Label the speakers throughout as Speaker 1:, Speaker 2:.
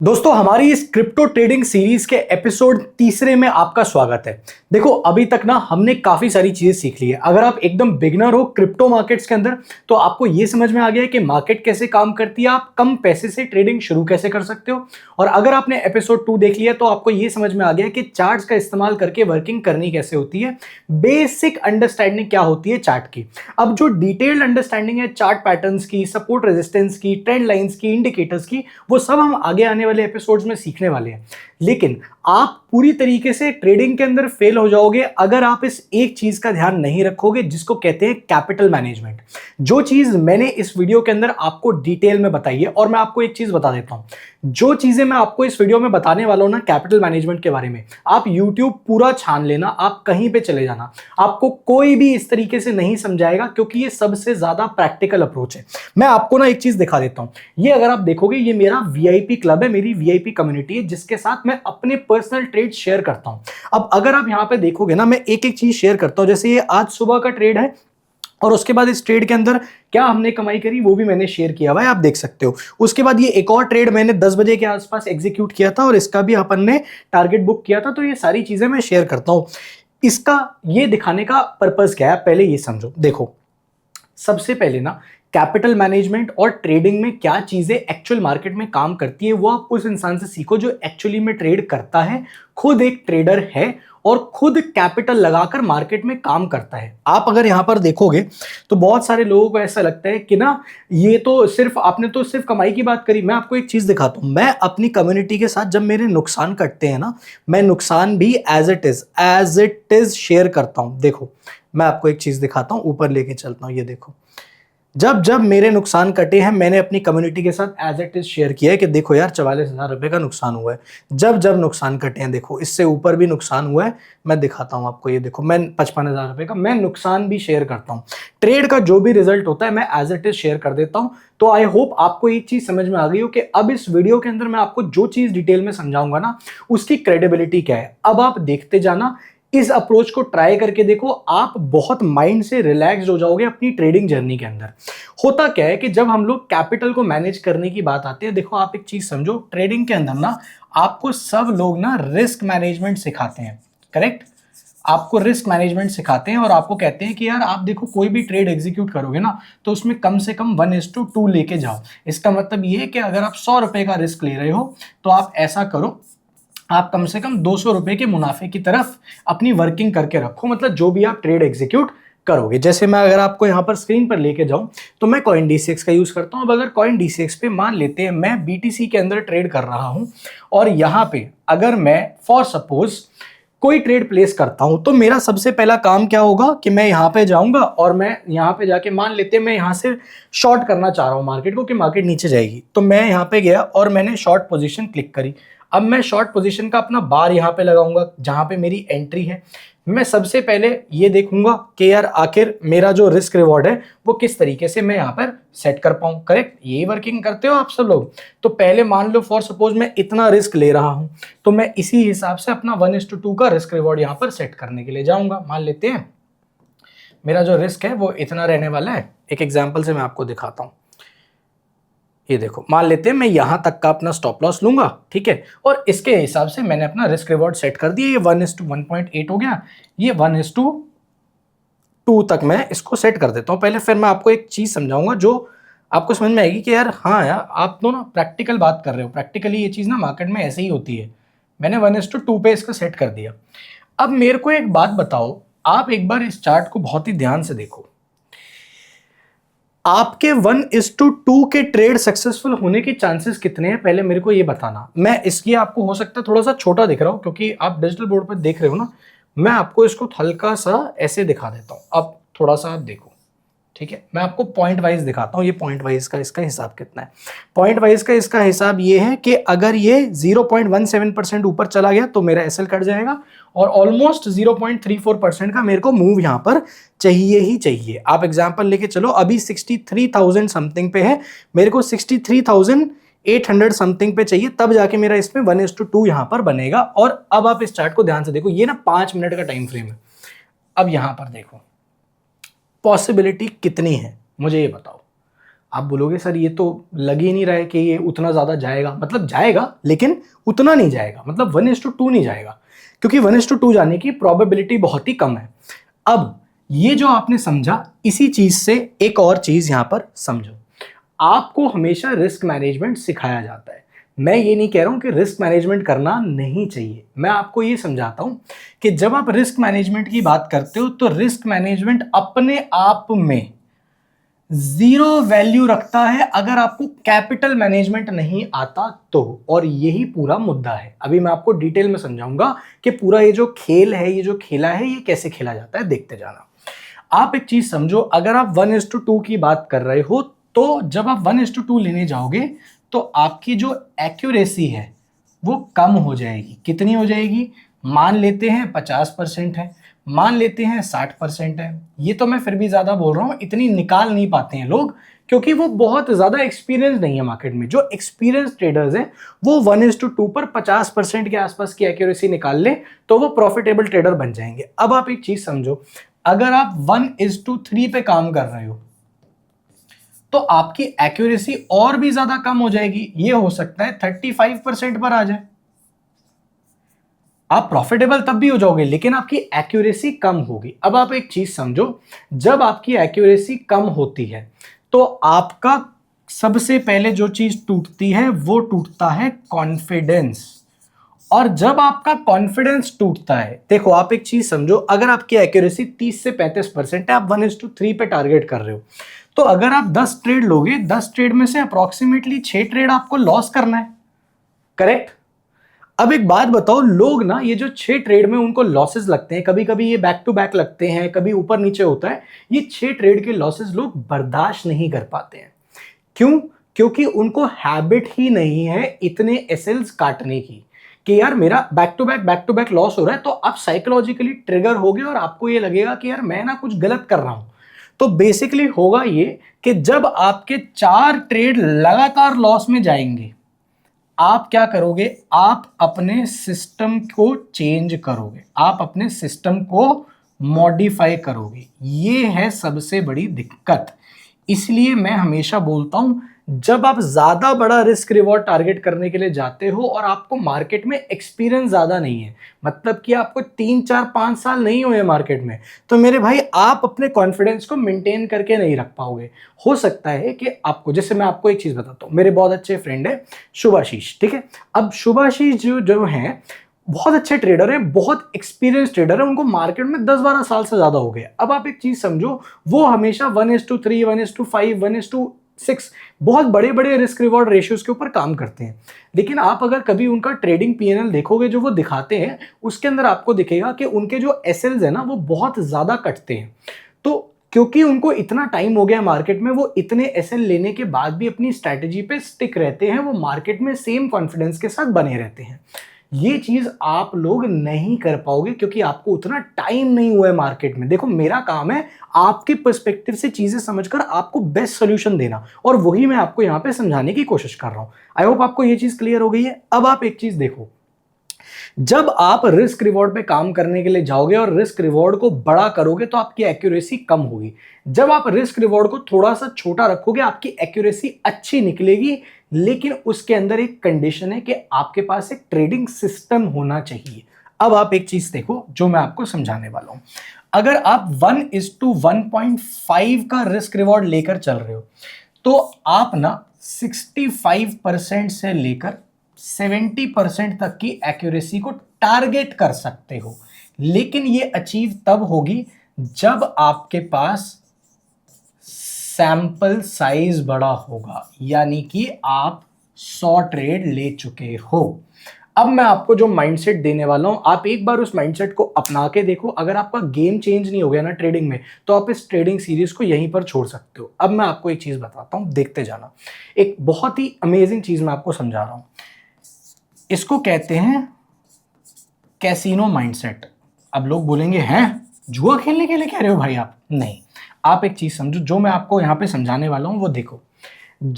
Speaker 1: दोस्तों हमारी इस क्रिप्टो ट्रेडिंग सीरीज के एपिसोड तीसरे में आपका स्वागत है। देखो अभी तक ना हमने काफी सारी चीजें सीख ली है। अगर आप एकदम बिगनर हो क्रिप्टो मार्केट्स के अंदर तो आपको ये समझ में आ गया है कि मार्केट कैसे काम करती है, आप कम पैसे से ट्रेडिंग शुरू कैसे कर सकते हो। और अगर आपने एपिसोड 2 देख लिया तो आपको ये समझ में आ गया कि चार्ट्स का इस्तेमाल करके वर्किंग करनी कैसे होती है, बेसिक अंडरस्टैंडिंग क्या होती है चार्ट की। अब जो डिटेल्ड अंडरस्टैंडिंग है चार्ट पैटर्न्स की, सपोर्ट रेजिस्टेंस की, ट्रेंड लाइंस की, इंडिकेटर्स की, वो सब हम आगे आने वाले एपिसोड्स में सीखने वाले हैं। लेकिन आप पूरी तरीके से ट्रेडिंग के अंदर फेल हो जाओगे अगर आप इस एक चीज का ध्यान नहीं रखोगे जिसको कहते हैं कैपिटल मैनेजमेंट। जो चीज मैंने इस वीडियो के अंदर आपको डिटेल में बताई है, और मैं आपको एक चीज बता देता हूं, जो चीजें मैं आपको इस वीडियो में बताने वाला हूं ना कैपिटल मैनेजमेंट के बारे में, आप YouTube पूरा छान लेना, आप कहीं पे चले जाना, आपको कोई भी इस तरीके से नहीं समझाएगा क्योंकि ये सबसे ज्यादा प्रैक्टिकल अप्रोच है। मैं आपको ना एक चीज दिखा देता हूं, ये अगर आप देखोगे ये मेरा वीआईपी क्लब है, मेरी वीआईपी कम्युनिटी है जिसके साथ मैं अपने पर्सनल ट्रेड शेयर करता हूं। अब अगर आप यहां पे देखोगे ना, मैं एक एक चीज शेयर करता हूं। जैसे ये आज सुबह का ट्रेड है और उसके बाद इस ट्रेड के अंदर क्या हमने कमाई करी वो भी मैंने शेयर किया हुआ है, आप देख सकते हो। उसके बाद ये एक और ट्रेड मैंने 10 बजे के आसपास एग्जीक्यूट किया था और इसका भी अपन ने टारगेट बुक किया था। तो ये सारी चीजें मैं शेयर करता हूं। इसका ये दिखाने का पर्पस क्या है, पहले ये समझो। देखो सबसे पहले ना कैपिटल मैनेजमेंट और ट्रेडिंग में क्या चीजें एक्चुअल मार्केट में काम करती है वो आप उस इंसान से सीखो जो एक्चुअली में ट्रेड करता है, खुद एक ट्रेडर है और खुद कैपिटल लगाकर मार्केट में काम करता है। आप अगर यहां पर देखोगे तो बहुत सारे लोगों को ऐसा लगता है कि ना ये तो सिर्फ आपने तो सिर्फ कमाई की बात करी। मैं आपको एक चीज दिखाता हूं, मैं अपनी कम्युनिटी के साथ जब मेरे नुकसान कटते हैं ना, मैं नुकसान भी एज इट इज शेयर करता हूं। देखो मैं आपको एक चीज दिखाता हूं, ऊपर लेके चलता हूं, ये देखो। जब जब मेरे नुकसान कटे हैं मैंने अपनी कम्युनिटी के साथ एज इट इज शेयर किया है कि देखो यार 44,000 रुपए का नुकसान हुआ है। जब जब नुकसान कटे हैं, देखो इससे ऊपर भी नुकसान हुआ है, मैं दिखाता हूं आपको, ये देखो मैं 55,000 रुपए का मैं नुकसान भी शेयर करता हूं। ट्रेड का जो भी रिजल्ट होता है मैं एज इट इज शेयर कर देता हूं। तो आई होप आपको एक चीज समझ में आ गई हो कि अब इस वीडियो के अंदर मैं आपको जो चीज डिटेल में समझाऊंगा ना उसकी क्रेडिबिलिटी क्या है। अब आप देखते जाना, इस अप्रोच को ट्राई करके देखो, आप बहुत माइंड से रिलैक्स हो जाओगे अपनी ट्रेडिंग जर्नी के अंदर। होता क्या है कि जब हम लोग कैपिटल को मैनेज करने की बात आती है, देखो आप एक चीज समझो, ट्रेडिंग के अंदर ना आपको सब लोग ना रिस्क मैनेजमेंट सिखाते हैं, करेक्ट। आपको रिस्क मैनेजमेंट सिखाते हैं और आपको कहते हैं कि यार आप देखो कोई भी ट्रेड एग्जीक्यूट करोगे ना तो उसमें कम से कम 1:2 लेके जाओ। इसका मतलब ये है कि अगर आप 100 रुपए का रिस्क ले रहे हो तो आप ऐसा करो, आप कम से कम 200 रुपए के मुनाफे की तरफ अपनी वर्किंग करके रखो, मतलब जो भी आप ट्रेड एग्जीक्यूट करोगे। जैसे मैं अगर आपको यहां पर स्क्रीन पर लेके जाऊं तो मैं कॉइन डीसीएक्स का यूज करता हूं। अब अगर कॉइन डीसीएक्स पे मान लेते हैं मैं बीटीसी के अंदर ट्रेड कर रहा हूं और यहां पे अगर मैं फॉर सपोज कोई ट्रेड प्लेस करता हूं तो मेरा सबसे पहला काम क्या होगा कि मैं यहां पे जाऊंगा और मैं यहां पे जाके मान लेते हैं मैं यहां से शॉर्ट करना चाह रहा हूं मार्केट को कि मार्केट नीचे जाएगी। तो मैं यहां पे गया और मैंने शॉर्ट पोजीशन क्लिक करी। अब मैं शॉर्ट पोजीशन का अपना बार यहां पे लगाऊंगा जहां पे मेरी एंट्री है। मैं सबसे पहले ये देखूंगा कि यार आखिर मेरा जो रिस्क रिवॉर्ड है वो किस तरीके से मैं यहां पर सेट कर पाऊं, करेक्ट। यही वर्किंग करते हो आप सब लोग। तो पहले मान लो फॉर सपोज मैं इतना रिस्क ले रहा हूं तो मैं इसी हिसाब से अपना 1:2 का रिस्क रिवॉर्ड यहां पर सेट करने के लिए जाऊंगा। मान लेते हैं मेरा जो रिस्क है वो इतना रहने वाला है। एक एग्जांपल से मैं आपको दिखाता हूं, ये देखो मान लेते हैं मैं यहां तक का अपना स्टॉप लॉस लूंगा, ठीक है। और इसके हिसाब से मैंने अपना रिस्क रिवॉर्ड सेट कर दिया। ये 1:1.8 हो गया, ये 1:2 तक मैं इसको सेट कर देता हूं पहले। फिर मैं आपको एक चीज समझाऊंगा जो आपको समझ में आएगी कि यार हाँ यार आप तो ना प्रैक्टिकल बात कर रहे हो, प्रैक्टिकली ये चीज ना मार्केट में ऐसे ही होती है। मैंने 1:2 पे इसका सेट कर दिया। अब मेरे को एक बात बताओ, आप एक बार इस चार्ट को बहुत ही ध्यान से देखो, आपके 1:2 के ट्रेड सक्सेसफुल होने के चांसेस कितने हैं पहले मेरे को ये बताना। मैं इसकी आपको हो सकता है थोड़ा सा छोटा दिख रहा हूं क्योंकि आप डिजिटल बोर्ड पर देख रहे हो ना, मैं आपको इसको हल्का सा ऐसे दिखा देता हूं। अब थोड़ा सा आप देखो, ठीक है। मैं आपको पॉइंट वाइज दिखाता हूं, ये पॉइंट वाइज का इसका हिसाब कितना है। पॉइंट वाइज का इसका हिसाब ये है कि अगर ये 0.17% ऊपर चला गया तो मेरा एसएल कट जाएगा और ऑलमोस्ट 0.34% का मेरे को मूव यहां पर चाहिए ही चाहिए। आप एग्जांपल लेके चलो, अभी 63,000 समथिंग पे है, मेरे को 63,800 समथिंग पे चाहिए, तब जाके मेरा इसमें 1:2 यहां पर बनेगा। और अब आप इस चार्ट को ध्यान से देखो, ये ना 5 मिनट का टाइम फ्रेम है। अब यहां पर देखो पॉसिबिलिटी कितनी है मुझे ये बताओ। आप बोलोगे सर ये तो लग ही नहीं रहा है कि ये उतना ज़्यादा जाएगा, मतलब जाएगा लेकिन उतना नहीं जाएगा, मतलब 1:2 नहीं जाएगा, क्योंकि 1:2 जाने की प्रोबेबिलिटी बहुत ही कम है। अब ये जो आपने समझा, इसी चीज से एक और चीज यहां पर समझो, आपको हमेशा रिस्क मैनेजमेंट सिखाया जाता है। मैं ये नहीं कह रहा हूं कि रिस्क मैनेजमेंट करना नहीं चाहिए, मैं आपको ये समझाता हूं कि जब आप रिस्क मैनेजमेंट की बात करते हो तो रिस्क मैनेजमेंट अपने आप में जीरो वैल्यू रखता है अगर आपको कैपिटल मैनेजमेंट नहीं आता तो, और यही पूरा मुद्दा है। अभी मैं आपको डिटेल में समझाऊंगा कि पूरा ये जो खेल है, ये जो खेला है, ये कैसे खेला जाता है, देखते जाना। आप एक चीज समझो, अगर आप 1:2 की बात कर रहे हो तो जब आप 1:2 लेने जाओगे तो आपकी जो एक्यूरेसी है वो कम हो जाएगी। कितनी हो जाएगी? मान लेते हैं 50% है, मान लेते हैं 60% है। ये तो मैं फिर भी ज्यादा बोल रहा हूं, इतनी निकाल नहीं पाते हैं लोग क्योंकि वो बहुत ज्यादा एक्सपीरियंस नहीं है मार्केट में। जो एक्सपीरियंस ट्रेडर्स हैं वो 1:2 पर 50% के आसपास की एक्यूरेसी निकाल ले तो वो प्रॉफिटेबल ट्रेडर बन जाएंगे। अब आप एक चीज समझो, अगर आप 1:3 पे काम कर रहे हो तो आपकी एक्यूरेसी और भी ज्यादा कम हो जाएगी। ये हो सकता है 35% पर आ जाए। आप प्रॉफिटेबल तब भी हो जाओगे लेकिन आपकी एक्यूरेसी कम होगी। अब आप एक चीज समझो, जब आपकी एक्यूरेसी कम होती है तो आपका सबसे पहले जो चीज टूटती है वो टूटता है कॉन्फिडेंस। और जब आपका कॉन्फिडेंस टूटता है, देखो आप एक चीज समझो, अगर आपकी एक्यूरेसी 30 से 35% है, आप 1:3 पे टारगेट कर रहे हो, तो अगर आप 10 ट्रेड लोगे, 10 ट्रेड में से अप्रोक्सीमेटली 6 ट्रेड आपको लॉस करना है, करेक्ट? अब एक बात बताओ, लोग ना ये जो 6 ट्रेड में उनको लॉसेस लगते हैं, कभी कभी ये बैक टू बैक लगते हैं, कभी ऊपर नीचे होता है, ये 6 ट्रेड के लॉसेस लोग बर्दाश्त नहीं कर पाते हैं। क्यों? क्योंकि उनको हैबिट ही नहीं है इतने एसएल्स काटने की कि यार मेरा बैक टू बैक लॉस हो रहा है, तो आप साइकोलॉजिकली ट्रिगर होगे और आपको ये लगेगा कि यार मैं ना कुछ गलत कर रहा हूं। तो बेसिकली होगा ये कि जब आपके 4 ट्रेड लगातार लॉस में जाएंगे, आप क्या करोगे? आप अपने सिस्टम को चेंज करोगे, आप अपने सिस्टम को मॉडिफाई करोगे। ये है सबसे बड़ी दिक्कत। इसलिए मैं हमेशा बोलता हूं, जब आप ज्यादा बड़ा रिस्क रिवॉर्ड टारगेट करने के लिए जाते हो और आपको मार्केट में एक्सपीरियंस ज्यादा नहीं है, मतलब कि आपको 3 4 5 साल नहीं हुए मार्केट में, तो मेरे भाई आप अपने कॉन्फिडेंस को मेंटेन करके नहीं रख पाओगे। हो सकता है कि आपको, जैसे मैं आपको एक चीज बताता हूं, मेरे बहुत अच्छे फ्रेंड है शुभाशीष, ठीक है? अब शुभाशीष जो जो हैं, बहुत अच्छे ट्रेडर हैं, बहुत एक्सपीरियंस ट्रेडर है, उनको मार्केट में 10 12 साल से ज्यादा हो गए। अब आप एक चीज समझो, वो हमेशा 1:3 1:5 1:6 बहुत बड़े बड़े रिस्क रिवॉर्ड रेशियोज के ऊपर काम करते हैं। लेकिन आप अगर कभी उनका ट्रेडिंग पीएनएल देखोगे जो वो दिखाते हैं, उसके अंदर आपको दिखेगा कि उनके जो एसएल्स है ना वो बहुत ज्यादा कटते हैं। तो क्योंकि उनको इतना टाइम हो गया मार्केट में, वो इतने एसएल लेने के बाद भी अपनी स्ट्रैटेजी पे स्टिक रहते हैं, वो मार्केट में सेम कॉन्फिडेंस के साथ बने रहते हैं। ये चीज आप लोग नहीं कर पाओगे क्योंकि आपको उतना टाइम नहीं हुआ है मार्केट में। देखो मेरा काम है आपके पर्सपेक्टिव से चीजें समझकर आपको बेस्ट सोल्यूशन देना, और वही मैं आपको यहां पे समझाने की कोशिश कर रहा हूं। आई होप आपको ये चीज क्लियर हो गई है। अब आप एक चीज देखो, जब आप रिस्क रिवॉर्ड पे काम करने के लिए जाओगे और रिस्क रिवॉर्ड को बड़ा करोगे तो आपकी एक्यूरेसी कम होगी। जब आप रिस्क रिवॉर्ड को थोड़ा सा छोटा रखोगे, आपकी एक्यूरेसी अच्छी निकलेगी, लेकिन उसके अंदर एक कंडीशन है कि आपके पास एक ट्रेडिंग सिस्टम होना चाहिए। अब आप एक चीज देखो जो मैं आपको समझाने वाला हूं, अगर आप 1:1.5 का रिस्क रिवॉर्ड लेकर चल रहे हो तो आप ना 65% से लेकर 70% तक की एक्यूरेसी को टारगेट कर सकते हो। लेकिन ये अचीव तब होगी जब आपके पास सैंपल साइज बड़ा होगा, यानी कि आप 100 ट्रेड ले चुके हो। अब मैं आपको जो माइंडसेट देने वाला हूं, आप एक बार उस माइंडसेट को अपना के देखो। अगर आपका गेम चेंज नहीं हो गया ना ट्रेडिंग में, तो आप इस ट्रेडिंग सीरीज को यहीं पर छोड़ सकते हो। अब मैं आपको एक चीज बताता हूं, देखते जाना। एक बहुत ही अमेजिंग चीज मैं आपको समझा रहा हूं, इसको कहते हैं कैसीनो माइंडसेट। अब लोग बोलेंगे हैं जुआ खेलने के लिए कह रहे हो भाई आप? नहीं, आप एक चीज समझो, जो मैं आपको यहां पे समझाने वाला हूं वो देखो।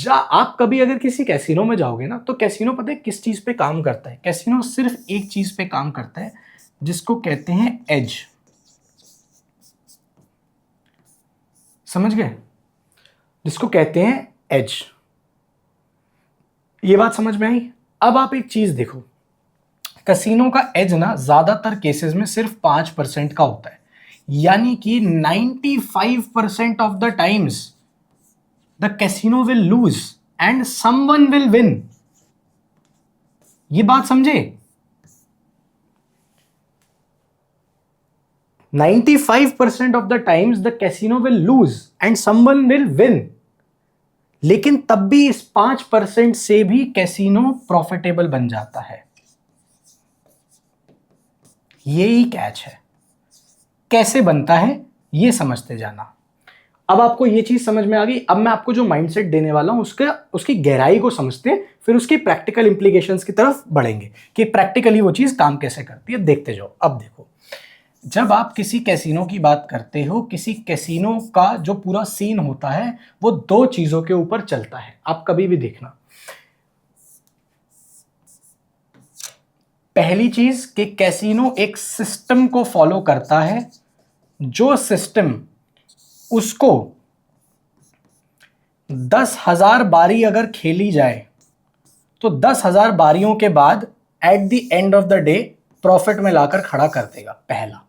Speaker 1: आप कभी अगर किसी कैसीनो में जाओगे ना, तो कैसीनो पता है किस चीज पे काम करता है? कैसीनो सिर्फ एक चीज पे काम करता है जिसको कहते हैं एज। समझ गए? जिसको कहते हैं एज। ये बात समझ में आई? अब आप एक चीज देखो, कैसीनो का एज ना ज्यादातर केसेस में सिर्फ 5% का होता है, यानी कि 95% of the times the casino will lose and someone will win. ये बात समझे? 95% of the times the casino will lose and someone will win, लेकिन तब भी इस 5% से भी कैसीनो प्रॉफिटेबल बन जाता है। यही कैच है। कैसे बनता है ये समझते जाना। अब आपको ये चीज समझ में आ गई। अब मैं आपको जो माइंडसेट देने वाला हूं उसकी गहराई को समझते हैं, फिर उसकी प्रैक्टिकल इंप्लीकेशंस की तरफ बढ़ेंगे कि प्रैक्टिकली वो चीज काम कैसे करती है। देखते जाओ। अब देखो, जब आप किसी कैसीनो की बात करते हो, किसी कैसीनो का जो पूरा सीन होता है वो दो चीजों के ऊपर चलता है। आप कभी भी देखना, पहली चीज कि कैसीनो एक सिस्टम को फॉलो करता है, जो सिस्टम उसको 10,000 बारी अगर खेली जाए तो 10,000 बारियों के बाद eight the end of the day profit में लाकर खड़ा कर देगा, पहला।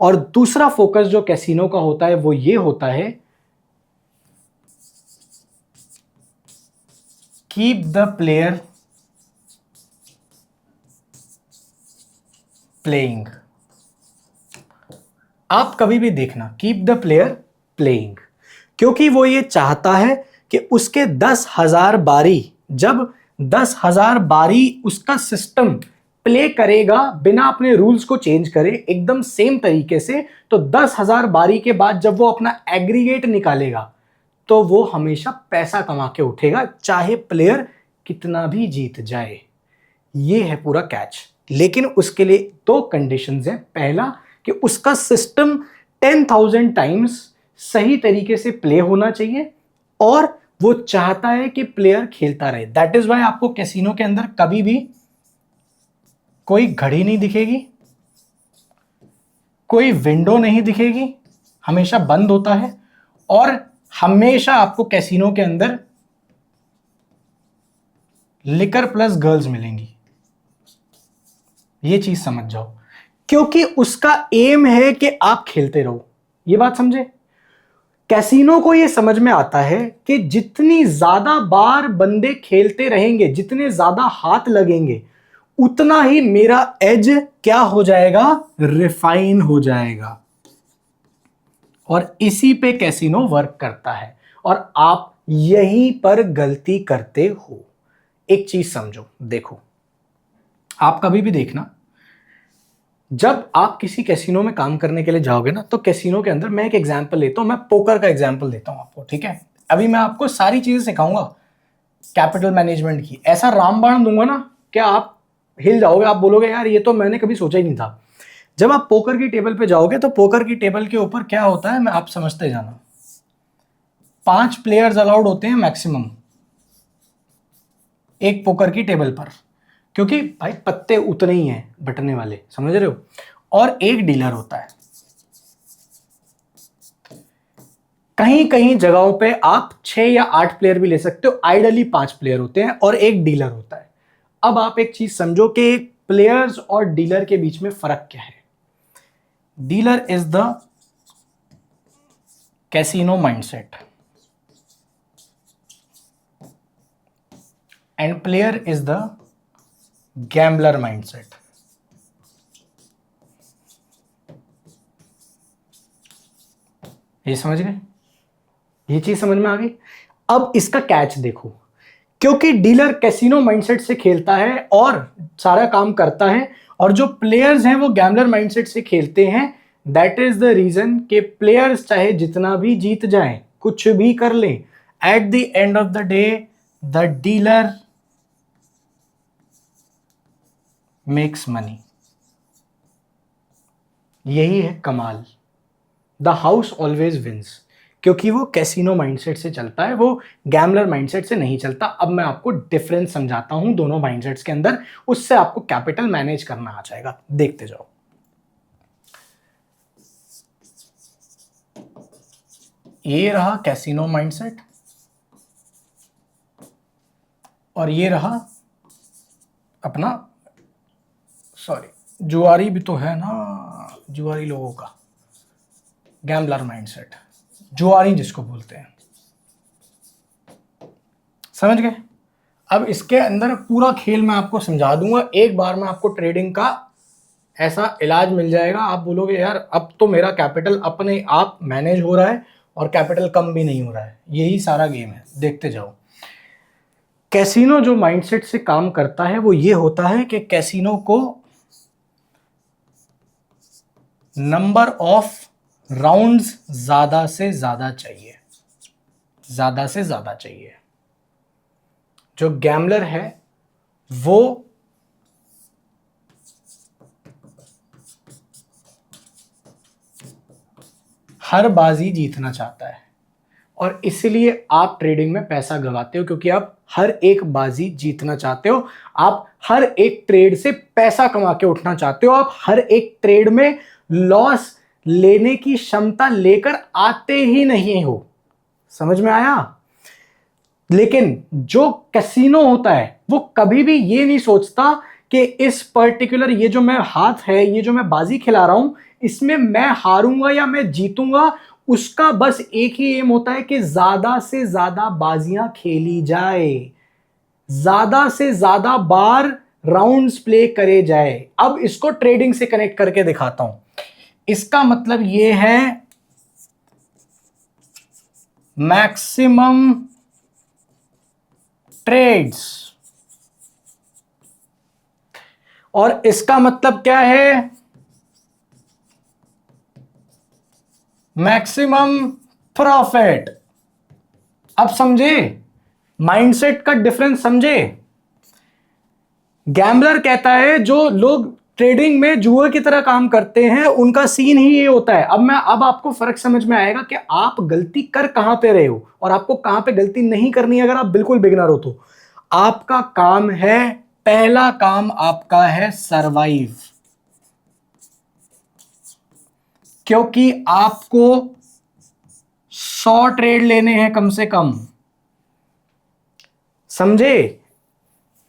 Speaker 1: और दूसरा फोकस जो कैसीनो का होता है वो ये होता है, कीप द प्लेयर प्लेइंग। आप कभी भी देखना, कीप द प्लेयर प्लेइंग, क्योंकि वो ये चाहता है कि उसके 10,000 बारी, जब 10,000 बारी उसका सिस्टम प्ले करेगा बिना अपने रूल्स को चेंज करे, एकदम सेम तरीके से, तो 10,000 बारी के बाद जब वो अपना एग्रीगेट निकालेगा तो वो हमेशा पैसा कमा के उठेगा, चाहे प्लेयर कितना भी जीत जाए। ये है पूरा कैच। लेकिन उसके लिए दो कंडीशंस हैं। पहला कि उसका सिस्टम 10,000 टाइम्स सही तरीके से प्ले होना चाहिए, और वो चाहता है कि प्लेयर खेलता रहे। दैट इज वाई आपको कैसीनो के अंदर कभी भी कोई घड़ी नहीं दिखेगी, कोई विंडो नहीं दिखेगी, हमेशा बंद होता है, और हमेशा आपको कैसीनो के अंदर लिकर प्लस गर्ल्स मिलेंगी। ये चीज समझ जाओ, क्योंकि उसका एम है कि आप खेलते रहो। ये बात समझे? कैसीनो को ये समझ में आता है कि जितनी ज्यादा बार बंदे खेलते रहेंगे, जितने ज्यादा हाथ लगेंगे, उतना ही मेरा एज क्या हो जाएगा, रिफाइन हो जाएगा। और इसी पे कैसीनो वर्क करता है, और आप यहीं पर गलती करते हो। एक चीज समझो, देखो, आप कभी भी देखना, जब आप किसी कैसीनो में काम करने के लिए जाओगे ना, तो कैसीनो के अंदर, मैं एक एग्जांपल लेता हूं, मैं पोकर का एग्जांपल देता हूं आपको, ठीक है? अभी मैं आपको सारी चीजें सिखाऊंगा कैपिटल मैनेजमेंट की, ऐसा रामबाण दूंगा ना कि आप हिल जाओगे, आप बोलोगे यार ये तो मैंने कभी सोचा ही नहीं था। जब आप पोकर की टेबल पे जाओगे तो पोकर की टेबल के ऊपर क्या होता है, मैं आप समझते जाना। 5 प्लेयर्स अलाउड होते हैं मैक्सिमम एक पोकर की टेबल पर, क्योंकि भाई पत्ते उतने ही हैं बटने वाले, समझ रहे हो? और एक डीलर होता है। कहीं कहीं जगहों पे आप 6 या 8 प्लेयर भी ले सकते हो, आइडियली 5 प्लेयर होते हैं और एक डीलर होता है। अब आप एक चीज समझो कि प्लेयर्स और डीलर के बीच में फर्क क्या है। Dealer is the casino mindset and player is the gambler mindset. ये समझ गए? ये चीज समझ में आ गई? अब इसका कैच देखो, क्योंकि डीलर कैसीनो माइंडसेट से खेलता है और सारा काम करता है, और जो प्लेयर्स हैं वो गैम्बलर माइंडसेट से खेलते हैं। दैट इज द रीजन कि प्लेयर्स चाहे जितना भी जीत जाएं, कुछ भी कर लें, eight the end of the day the dealer makes money. यही है कमाल। द हाउस ऑलवेज विंस, क्योंकि वो कैसीनो माइंडसेट से चलता है, वो गैम्बलर माइंडसेट से नहीं चलता। अब मैं आपको डिफरेंस समझाता हूं दोनों माइंडसेट्स के अंदर, उससे आपको कैपिटल मैनेज करना आ जाएगा। देखते जाओ। ये रहा कैसीनो माइंडसेट, और ये रहा अपना, सॉरी जुआरी भी तो है ना, जुआरी लोगों का गैम्बलर माइंडसेट, जुआरी जिसको बोलते हैं, समझ गए। अब इसके अंदर पूरा खेल मैं आपको समझा दूंगा, एक बार में आपको ट्रेडिंग का ऐसा इलाज मिल जाएगा, आप बोलोगे यार अब तो मेरा कैपिटल अपने आप मैनेज हो रहा है और कैपिटल कम भी नहीं हो रहा है। यही सारा गेम है, देखते जाओ। कैसीनो जो माइंडसेट से काम करता है वो ये होता है कि कैसीनो को नंबर ऑफ राउंड्स ज्यादा से ज्यादा चाहिए, ज्यादा से ज्यादा चाहिए। जो गैम्बलर है वो हर बाजी जीतना चाहता है और इसलिए आप ट्रेडिंग में पैसा गंवाते हो, क्योंकि आप हर एक बाजी जीतना चाहते हो, आप हर एक ट्रेड से पैसा कमा के उठना चाहते हो, आप हर एक ट्रेड में लॉस लेने की क्षमता लेकर आते ही नहीं हो। समझ में आया। लेकिन जो कैसीनो होता है वो कभी भी ये नहीं सोचता कि इस पर्टिकुलर ये जो मैं हाथ है, ये जो मैं बाजी खिला रहा हूं, इसमें मैं हारूंगा या मैं जीतूंगा। उसका बस एक ही एम होता है कि ज्यादा से ज्यादा बाजियां खेली जाए, ज्यादा से ज्यादा बार राउंड्स प्ले करे जाए। अब इसको ट्रेडिंग से कनेक्ट करके दिखाता हूं। इसका मतलब यह है मैक्सिमम ट्रेड्स, और इसका मतलब क्या है, मैक्सिमम प्रॉफिट। अब समझे माइंडसेट का डिफरेंस, समझे। गैम्बलर कहता है जो लोग ट्रेडिंग में जुए की तरह काम करते हैं उनका सीन ही ये होता है। अब आपको फर्क समझ में आएगा कि आप गलती कर कहां पे रहे हो और आपको कहां पे गलती नहीं करनी है। अगर आप बिल्कुल बिगिनर हो तो आपका काम है, पहला काम आपका है सरवाइव, क्योंकि आपको 100 ट्रेड लेने हैं कम से कम। समझे।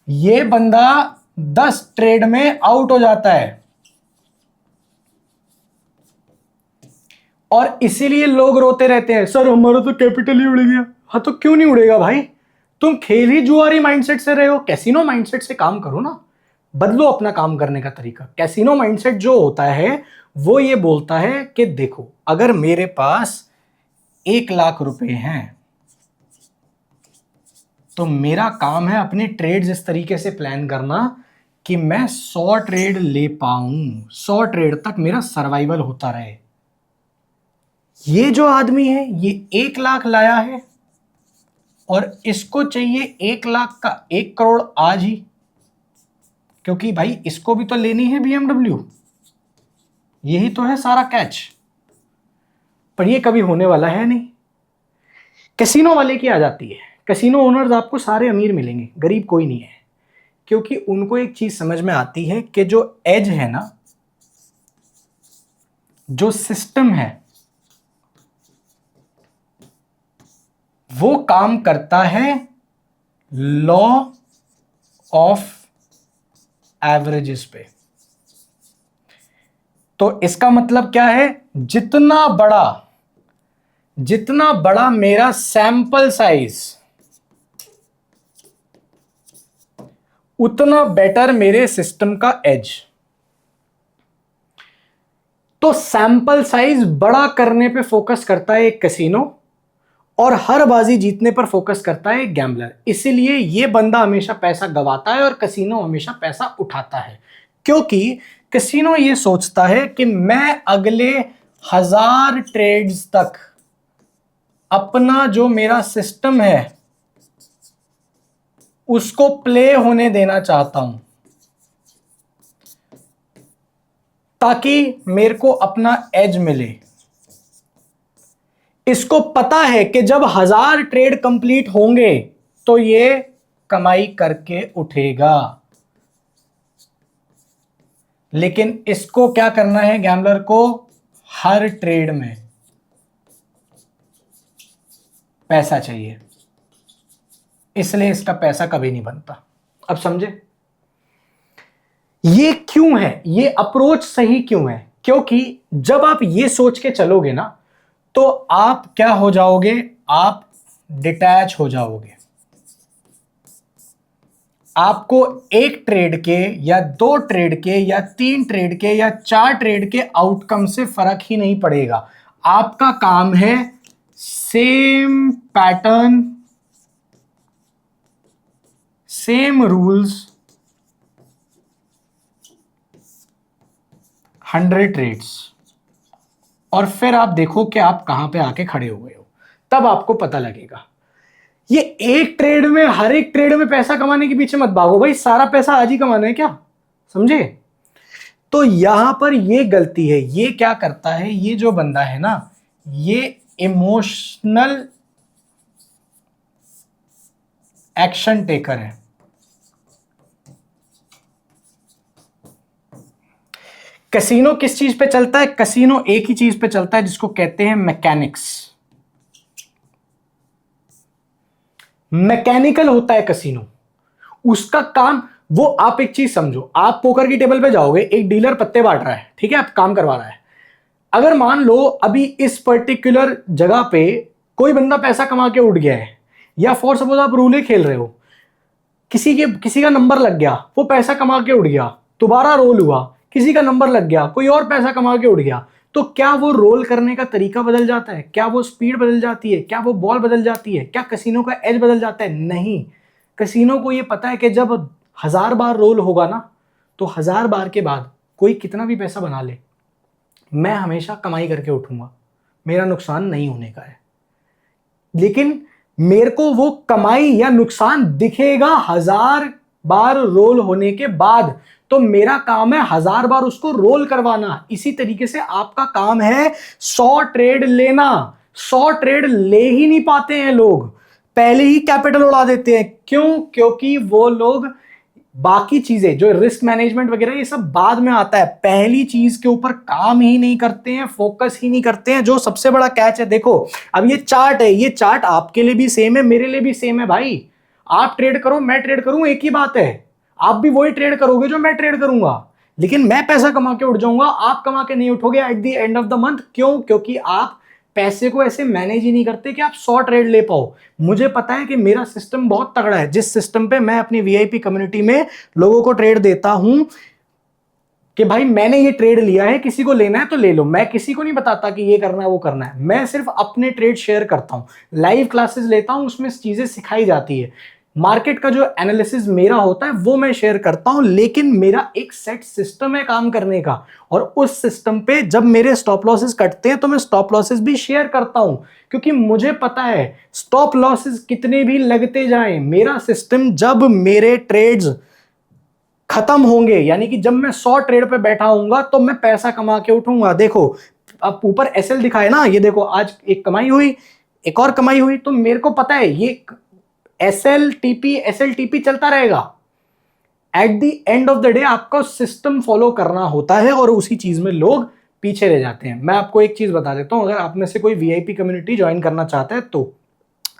Speaker 1: ये बंदा 10 ट्रेड में आउट हो जाता है और इसीलिए लोग रोते रहते हैं, सर हमारा तो कैपिटल ही उड़ गया। हाँ तो क्यों नहीं उड़ेगा भाई, तुम खेल ही जुआरी माइंडसेट से रहे हो। कैसीनो माइंडसेट से काम करो ना, बदलो अपना काम करने का तरीका। कैसीनो माइंडसेट जो होता है वो ये बोलता है कि देखो अगर मेरे पास 1,00,000 रुपए हैं तो मेरा काम है अपने ट्रेड्स इस तरीके से प्लान करना कि मैं 100 ट्रेड ले पाऊं, 100 ट्रेड तक मेरा सर्वाइवल होता रहे। ये जो आदमी है ये 1,00,000 लाया है और इसको चाहिए 1,00,000 का 1 करोड़ आज ही, क्योंकि भाई इसको भी तो लेनी है BMW। यही तो है सारा कैच। पर ये कभी होने वाला है नहीं। कैसीनो वाले की आ जाती है। कैसीनो ओनर्स आपको सारे अमीर मिलेंगे, गरीब कोई नहीं है, क्योंकि उनको एक चीज समझ में आती है कि जो एज है ना, जो सिस्टम है वो काम करता है लॉ ऑफ एवरेजेस पे। तो इसका मतलब क्या है, जितना बड़ा मेरा सैंपल साइज उतना बेटर मेरे सिस्टम का एज। तो सैंपल साइज बड़ा करने पे फोकस करता है एक कैसीनो और हर बाजी जीतने पर फोकस करता है एक गैम्बलर। इसीलिए ये बंदा हमेशा पैसा गवाता है और कैसीनो हमेशा पैसा उठाता है, क्योंकि कैसीनो ये सोचता है कि मैं अगले 1000 ट्रेड्स तक अपना जो मेरा सिस्टम है उसको प्ले होने देना चाहता हूं, ताकि मेरे को अपना एज मिले। इसको पता है कि जब 1000 ट्रेड कंप्लीट होंगे तो ये कमाई करके उठेगा। लेकिन इसको क्या करना है, गैम्बलर को हर ट्रेड में पैसा चाहिए। इसलिए इसका पैसा कभी नहीं बनता। अब समझे ये क्यों है, ये अप्रोच सही क्यों है? क्योंकि जब आप ये सोच के चलोगे ना तो आप क्या हो जाओगे, आप डिटैच हो जाओगे। आपको एक ट्रेड के या 2 ट्रेड के या 3 ट्रेड के या 4 ट्रेड के आउटकम से फर्क ही नहीं पड़ेगा। आपका काम है same pattern, same rules, 100 trades, और फिर आप देखो कि आप कहां पे आके खड़े हो गए हो। तब आपको पता लगेगा। ये एक ट्रेड में, हर एक ट्रेड में पैसा कमाने के पीछे मत भागो भाई, सारा पैसा आज ही कमाना है क्या, समझे? तो यहां पर ये गलती है। ये क्या करता है, ये जो बंदा है ना, ये इमोशनल एक्शन टेकर है। कैसीनो किस चीज पे चलता है? कैसीनो एक ही चीज पे चलता है जिसको कहते हैं मैकेनिक्स। मैकेनिकल होता है कैसीनो। उसका काम, वो आप एक चीज समझो, आप पोकर की टेबल पे जाओगे, एक डीलर पत्ते बांट रहा है, ठीक है, आप काम करवा रहा है। अगर मान लो अभी इस पर्टिकुलर जगह पे कोई बंदा पैसा कमा के उठ गया है, या फॉर सपोज आप रूले खेल रहे हो, किसी का नंबर लग गया, वो पैसा कमा के उड़ गया, दोबारा रोल हुआ, किसी का नंबर लग गया, कोई और पैसा कमा के उड़ गया, तो क्या वो रोल करने का तरीका बदल जाता है? क्या वो स्पीड बदल जाती है? क्या वो बॉल बदल जाती है? क्या कैसीनो का एज बदल जाता है? नहीं। कैसीनो को ये पता है कि जब 1000 बार रोल होगा ना, तो 1000 बार के बाद कोई कितना भी पैसा बना ले, मैं हमेशा कमाई करके उठूंगा, मेरा नुकसान नहीं होने का है। लेकिन मेरे को वो कमाई या नुकसान दिखेगा 1000 बार रोल होने के बाद, तो मेरा काम है 1000 बार उसको रोल करवाना। इसी तरीके से आपका काम है 100 ट्रेड लेना। 100 ट्रेड ले ही नहीं पाते हैं लोग, पहले ही कैपिटल उड़ा देते हैं। क्यों? क्योंकि वो लोग बाकी चीजें जो रिस्क मैनेजमेंट वगैरह ये सब बाद में आता है, पहली चीज के ऊपर काम ही नहीं करते हैं, फोकस ही नहीं करते हैं, जो सबसे बड़ा कैच है। देखो अब ये चार्ट है, ये चार्ट आपके लिए भी सेम है, मेरे लिए भी सेम है भाई। आप ट्रेड करो, मैं ट्रेड करूं, एक ही बात है। आप भी वही ट्रेड करोगे जो मैं ट्रेड करूंगा, लेकिन मैं पैसा कमा के उठ जाऊंगा, आप कमा के नहीं उठोगे at the end of the month. क्यों? क्योंकि आप पैसे को ऐसे मैनेज ही नहीं करते कि आप 100 ट्रेड ले पाओ। मुझे पता है कि मेरा सिस्टम बहुत तगड़ा है, जिस सिस्टम पे मैं अपनी वीआईपी कम्युनिटी में लोगों को ट्रेड देता हूं कि भाई मैंने ये ट्रेड लिया है, किसी को लेना है तो ले लो। मैं किसी को नहीं बताता कि ये करना है वो करना है, मैं सिर्फ अपने ट्रेड शेयर करता हूं, लाइव क्लासेस लेता हूं, उसमें चीजें सिखाई जाती है, मार्केट का जो एनालिसिस मेरा होता है वो मैं शेयर करता हूं। लेकिन मेरा एक सेट सिस्टम है काम करने का, और उस सिस्टम पे जब मेरे स्टॉप लॉसेस कटते हैं तो मैं स्टॉप लॉसेस भी शेयर करता हूं, क्योंकि मुझे पता है स्टॉप लॉसेस कितने भी लगते जाएं, मेरा सिस्टम जब मेरे ट्रेड्स खत्म होंगे, यानी कि जब मैं 100 ट्रेड पे बैठा हूंगा तो मैं पैसा कमा के उठूंगा। देखो अब ऊपर एसएल दिखाए ना, ये देखो आज एक कमाई हुई, एक और कमाई हुई, तो मेरे को पता है ये एसएल टीपी चलता रहेगा। Eight the end of the day आपको सिस्टम फॉलो करना होता है, और उसी चीज में लोग पीछे रह जाते हैं। मैं आपको एक चीज बता देता हूं, अगर आप में से कोई वीआईपी कम्युनिटी ज्वाइन करना चाहता है तो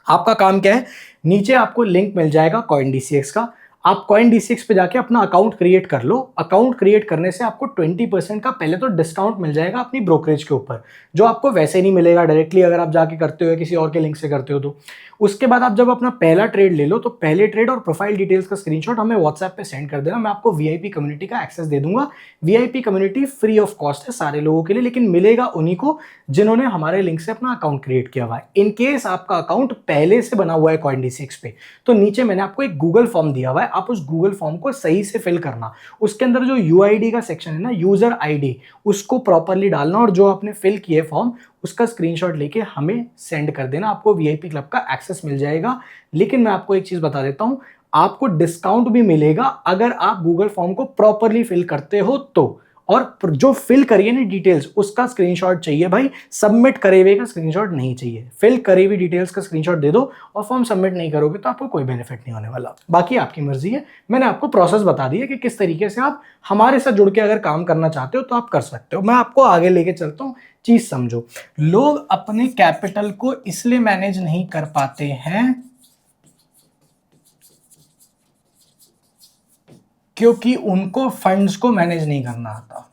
Speaker 1: आपका काम क्या है, नीचे आपको लिंक मिल जाएगा CoinDCX का, आप CoinDCX पे जाके अपना अकाउंट क्रिएट कर लो। अकाउंट क्रिएट करने से आपको 20% का पहले तो डिस्काउंट मिल जाएगा अपनी ब्रोकरेज के ऊपर, जो आपको वैसे नहीं मिलेगा डायरेक्टली अगर आप जाके करते हो, किसी और के लिंक से करते हो। तो उसके बाद आप जब अपना पहला ट्रेड ले लो, तो पहले ट्रेड और प्रोफाइल डिटेल्स का स्क्रीनशॉट हमें व्हाट्सएप पे सेंड कर देना, मैं आपको वीआईपी कम्युनिटी का एक्सेस दे दूंगा। VIP community free of cost है सारे लोगों के लिए, लेकिन मिलेगा उन्हीं को जिन्होंने हमारे लिंक से अपना अकाउंट क्रिएट किया हुआ है। इन केस आपका अकाउंट पहले से बना हुआ है CoinDCX पे, तो नीचे मैंने आपको एक गूगल फॉर्म दिया हुआ है, आप उस गूगल फॉर्म को सही से फिल करना। उसके अंदर जो यूआईडी का सेक्शन है ना, यूजर आईडी, उसको प्रॉपरली डालना, और जो आपने फिल किया है फॉर्म उसका स्क्रीनशॉट लेके हमें सेंड कर देना, आपको वीआईपी क्लब का एक्सेस मिल जाएगा। लेकिन मैं आपको एक चीज बता देता हूं, आपको डिस्काउंट भी मिलेगा अगर आप गूगल फॉर्म को प्रॉपरली फिल करते हो तो। और जो फिल करिए ना डिटेल्स, उसका स्क्रीनशॉट चाहिए भाई, सबमिट करे हुए का स्क्रीनशॉट नहीं चाहिए। फिल करी हुई डिटेल्स का स्क्रीनशॉट दे दो, और फॉर्म सबमिट नहीं करोगे तो आपको कोई बेनिफिट नहीं होने वाला। बाकी आपकी मर्जी है, मैंने आपको प्रोसेस बता दी है कि किस तरीके से आप हमारे साथ जुड़ के अगर काम करना चाहते हो तो आप कर सकते हो। मैं आपको आगे लेके चलता हूँ, चीज समझो। लोग अपने कैपिटल को इसलिए मैनेज नहीं कर पाते हैं क्योंकि उनको फंड्स को मैनेज नहीं करना आता।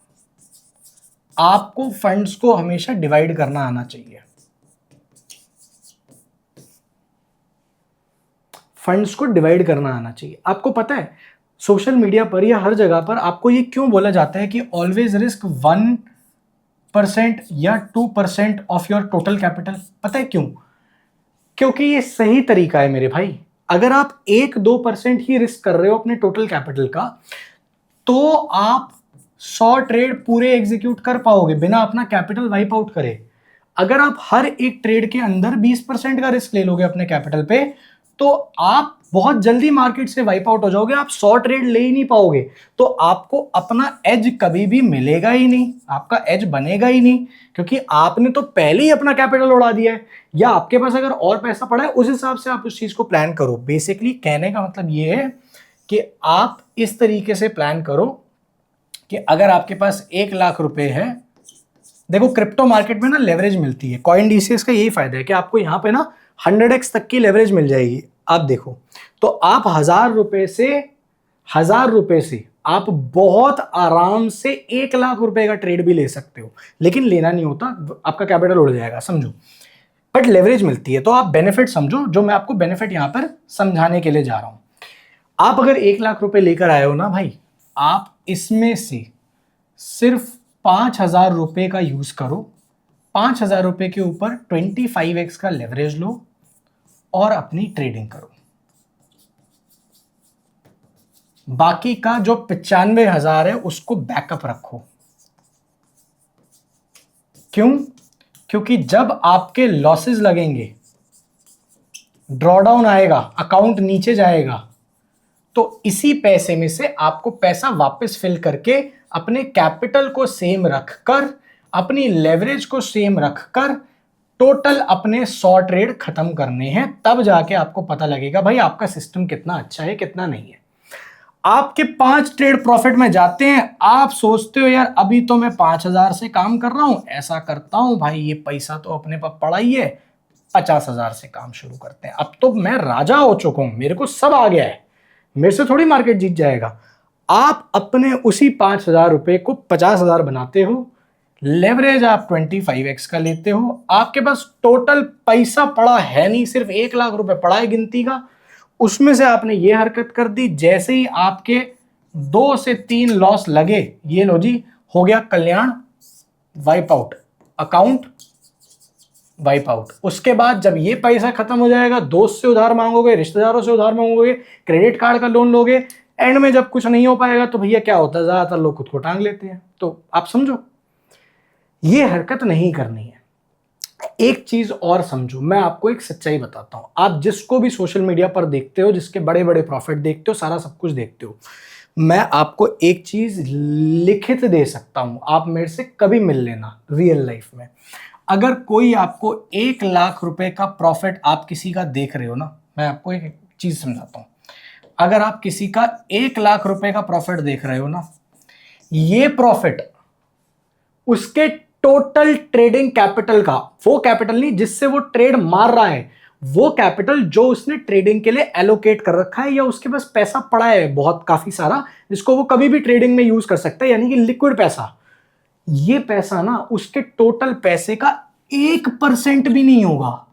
Speaker 1: आपको फंड्स को हमेशा डिवाइड करना आना चाहिए। फंड्स को डिवाइड करना आना चाहिए। आपको पता है सोशल मीडिया पर या हर जगह पर आपको ये क्यों बोला जाता है कि ऑलवेज रिस्क 1% या 2% ऑफ योर टोटल कैपिटल? पता है क्यों? क्योंकि ये सही तरीका है मेरे भाई। अगर आप 1-2% ही रिस्क कर रहे हो अपने टोटल कैपिटल का, तो आप 100 ट्रेड पूरे एग्जीक्यूट कर पाओगे बिना अपना कैपिटल वाइप आउट करे। अगर आप हर एक ट्रेड के अंदर 20% का रिस्क ले लोगे अपने कैपिटल पे, तो आप बहुत जल्दी मार्केट से वाइप आउट हो जाओगे। आप 100 ट्रेड ले ही नहीं पाओगे, तो आपको अपना एज कभी भी मिलेगा ही नहीं, आपका एज बनेगा ही नहीं, क्योंकि आपने तो पहले ही अपना कैपिटल उड़ा दिया है। या आपके पास अगर और पैसा पड़ा है, उस हिसाब से आप उस चीज को प्लान करो। बेसिकली कहने का मतलब ये है कि आप इस तरीके से प्लान करो कि अगर आपके पास 1 लाख रुपए है, देखो क्रिप्टो मार्केट में ना लेवरेज मिलती है। CoinDCS का यही फायदा है कि आपको यहाँ पे ना 100x तक की लेवरेज मिल जाएगी। आप देखो, तो आप 1000 रुपए से आप बहुत आराम से 1 लाख रुपए का ट्रेड भी ले सकते हो, लेकिन लेना नहीं होता, आपका कैपिटल उड़ जाएगा, समझो। बट लेवरेज मिलती है, तो आप बेनिफिट समझो, जो मैं आपको बेनिफिट यहां पर समझाने के लिए जा रहा हूं। आप अगर 1 लाख रुपए लेकर आए हो ना भाई, आप इसमें से सिर्फ 5000 रुपए का यूज करो। 5000 रुपए के ऊपर 25x का लेवरेज लो और अपनी ट्रेडिंग करो। बाकी का जो 95,000 है उसको बैकअप रखो। क्यों? क्योंकि जब आपके लॉसेस लगेंगे, ड्रॉडाउन आएगा, अकाउंट नीचे जाएगा, तो इसी पैसे में से आपको पैसा वापस फिल करके अपने कैपिटल को सेम रखकर, अपनी लेवरेज को सेम रखकर टोटल अपने 100 ट्रेड खत्म करने हैं। तब जाके आपको पता लगेगा भाई आपका सिस्टम कितना अच्छा है, कितना नहीं है। आपके 5 ट्रेड प्रॉफिट में जाते हैं, आप सोचते हो यार अभी तो मैं 5000 से काम कर रहा हूं, ऐसा करता हूं भाई ये पैसा तो अपने पास पड़ा ही है, 50,000 से काम शुरू करते हैं। अब तो मैं राजा हो चुका हूं, मेरे को सब आ गया है, मेरे से थोड़ी मार्केट जीत जाएगा। आप अपने उसी 5,000 रुपए को 50,000 बनाते हो, लेवरेज आप 25x का लेते हो, आपके पास टोटल पैसा पड़ा है नहीं, सिर्फ 1 लाख रुपए पड़ा है गिनती का। उसमें से आपने ये हरकत कर दी, जैसे ही आपके 2 से 3 लॉस लगे, ये लो जी, हो गया कल्याण, wipe out, account wipe out. उसके बाद जब ये पैसा खत्म हो जाएगा, दोस्त से उधार मांगोगे, रिश्तेदारों से उधार मांगोगे, क्रेडिट कार्ड का लोन लोगे, एंड में जब कुछ नहीं हो पाएगा तो भैया क्या होता है, ज्यादातर लोग खुद को टांग लेते हैं। तो आप समझो, ये हरकत नहीं करनी है। एक चीज और समझो, मैं आपको एक सच्चाई बताता हूं। आप जिसको भी सोशल मीडिया पर देखते हो, जिसके बड़े बड़े प्रॉफिट देखते हो, सारा सब कुछ देखते हो, मैं आपको एक चीज लिखित दे सकता हूं, आप मेरे से कभी मिल लेना रियल लाइफ में। अगर कोई आपको 1 लाख रुपए का प्रॉफिट आप किसी का देख रहे हो ना, मैं आपको एक चीज समझाता हूं। अगर आप किसी का 1 लाख रुपए का प्रॉफिट देख रहे हो ना, ये प्रॉफिट उसके टोटल ट्रेडिंग कैपिटल का, वो कैपिटल नहीं जिससे वो ट्रेड मार रहा है, वो कैपिटल जो उसने ट्रेडिंग के लिए एलोकेट कर रखा है, या उसके पास पैसा पड़ा है बहुत काफी सारा, जिसको वो कभी भी ट्रेडिंग में यूज कर सकता है, यानी कि लिक्विड पैसा। ये पैसा ना उसके टोटल पैसे का 1% भी नहीं होगा,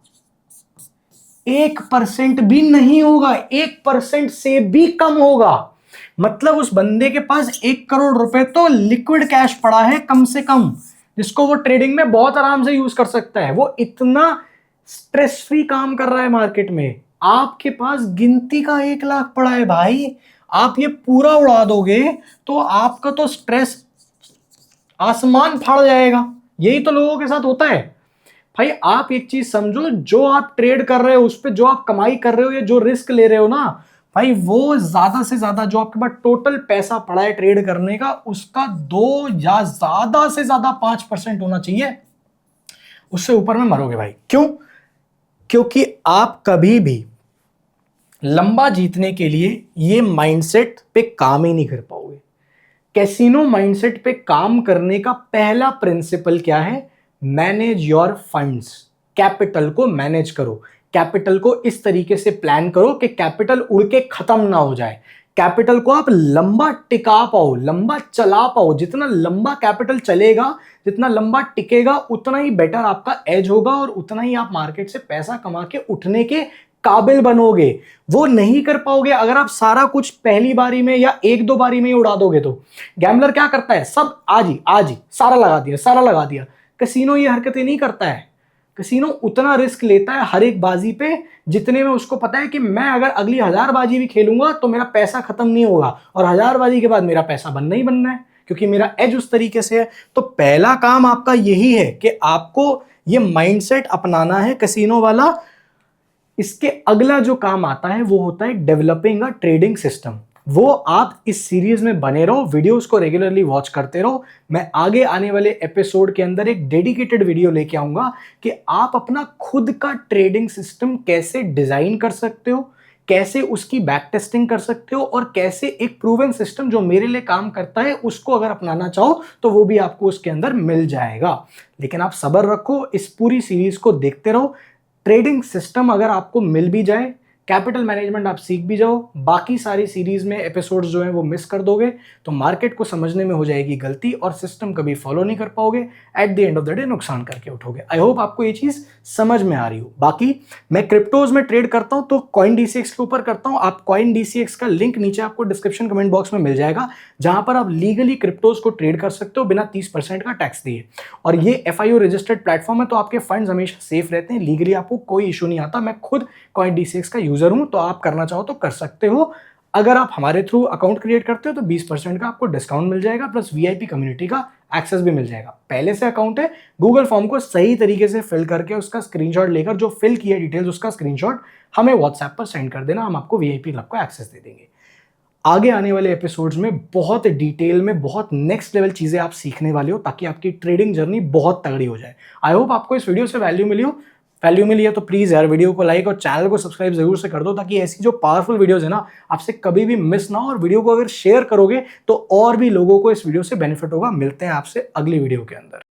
Speaker 1: 1% भी नहीं होगा, 1% से भी कम होगा। मतलब उस बंदे के पास 1 करोड़ रुपए तो लिक्विड कैश पड़ा है कम से कम, जिसको वो ट्रेडिंग में बहुत आराम से यूज कर सकता है। वो इतना स्ट्रेस फ्री काम कर रहा है मार्केट में। आपके पास गिनती का 1 लाख पड़ा है भाई, आप ये पूरा उड़ा दोगे तो आपका तो स्ट्रेस आसमान फाड़ जाएगा। यही तो लोगों के साथ होता है भाई। आप एक चीज समझो, जो आप ट्रेड कर रहे हो, उस पर जो आप कमाई कर रहे हो या जो रिस्क ले रहे हो ना भाई, वो ज्यादा से ज्यादा जो आपके पास टोटल पैसा पड़ा है ट्रेड करने का, उसका 2 या ज्यादा से ज्यादा 5% होना चाहिए। उससे ऊपर में मरोगे भाई। क्यों? क्योंकि आप कभी भी लंबा जीतने के लिए ये माइंडसेट पे काम ही नहीं कर पाओगे। कैसीनो माइंडसेट पे काम करने का पहला प्रिंसिपल क्या है? Manage your funds. कैपिटल को मैनेज करो, कैपिटल को इस तरीके से प्लान करो कि कैपिटल उड़ के खत्म ना हो जाए, कैपिटल को आप लंबा टिका पाओ, लंबा चला पाओ। जितना लंबा कैपिटल चलेगा, जितना लंबा टिकेगा, उतना ही बेटर आपका एज होगा और उतना ही आप मार्केट से पैसा कमा के उठने के काबिल बनोगे। वो नहीं कर पाओगे अगर आप सारा कुछ पहली बारी में या एक दो बारी में ही उड़ा दोगे तो। गैम्बलर क्या करता है, सब आज ही सारा लगा दिया। कैसीनो ये हरकतें नहीं करता है। कैसीनो उतना रिस्क लेता है हर एक बाजी पे जितने में उसको पता है कि मैं अगर अगली 1000 बाजी भी खेलूंगा तो मेरा पैसा खत्म नहीं होगा, और 1000 बाजी के बाद मेरा पैसा बनना ही बनना है, क्योंकि मेरा एज उस तरीके से है। तो पहला काम आपका यही है कि आपको ये माइंडसेट अपनाना है कैसीनो वाला। इसके अगला जो काम आता है वो होता है डेवलपिंग अ ट्रेडिंग सिस्टम। वो आप इस सीरीज में बने रहो, वीडियोस को रेगुलरली वॉच करते रहो। मैं आगे आने वाले एपिसोड के अंदर एक डेडिकेटेड वीडियो लेके आऊंगा कि आप अपना खुद का ट्रेडिंग सिस्टम कैसे डिजाइन कर सकते हो, कैसे उसकी बैक टेस्टिंग कर सकते हो, और कैसे एक प्रूवन सिस्टम जो मेरे लिए काम करता है उसको अगर अपनाना चाहो तो वो भी आपको उसके अंदर मिल जाएगा। लेकिन आप सब्र रखो, इस पूरी सीरीज को देखते रहो। ट्रेडिंग सिस्टम अगर आपको मिल भी जाए, कैपिटल मैनेजमेंट आप सीख भी जाओ, बाकी सारी सीरीज में एपिसोड्स जो हैं वो मिस कर दोगे तो मार्केट को समझने में हो जाएगी गलती और सिस्टम कभी फॉलो नहीं कर पाओगे। Eight the end of the day नुकसान करके उठोगे। आई होप आपको ये चीज समझ में आ रही हो। बाकी मैं क्रिप्टोज में ट्रेड करता हूं तो कॉइन डीसीएक्स के ऊपर करता हूं। आप कॉइन डीसीएक्स का लिंक नीचे आपको डिस्क्रिप्शन कमेंट बॉक्स में मिल जाएगा, जहां पर आप लीगली क्रिप्टोज को ट्रेड कर सकते हो बिना 30% का टैक्स दिए। और ये FIO रजिस्टर्ड प्लेटफॉर्म है तो आपके फंड्स हमेशा सेफ रहते हैं, लीगली आपको कोई इशू नहीं आता। मैं खुद कॉइन डीसीएक्स का यूजर हूं, तो आप करना चाहो तो कर सकते हो। अगर आप हमारे थ्रू अकाउंट क्रिएट करते हो तो 20% का आपको डिस्काउंट मिल जाएगा, प्लस VIP कम्युनिटी का एक्सेस भी मिल जाएगा। पहले से अकाउंट है, गूगल फॉर्म को सही तरीके से फिल करके उसका स्क्रीनशॉट लेकर, जो फिल किया डिटेल्स उसका स्क्रीनशॉट हमें व्हाट्सएप पर सेंड कर देना, हम आपको VIP क्लब का एक्सेस दे देंगे। आगे आने वाले एपिसोड्स में बहुत डिटेल में, बहुत नेक्स्ट लेवल चीजें आप सीखने वाले हो, ताकि आपकी ट्रेडिंग जर्नी बहुत तगड़ी हो जाए। आई होप आपको इस वीडियो से वैल्यू मिली है तो प्लीज यार वीडियो को लाइक और चैनल को सब्सक्राइब जरूर से कर दो, ताकि ऐसी जो पावरफुल वीडियोस है ना आपसे कभी भी मिस ना हो। और वीडियो को अगर शेयर करोगे तो और भी लोगों को इस वीडियो से बेनिफिट होगा। मिलते हैं आपसे अगली वीडियो के अंदर।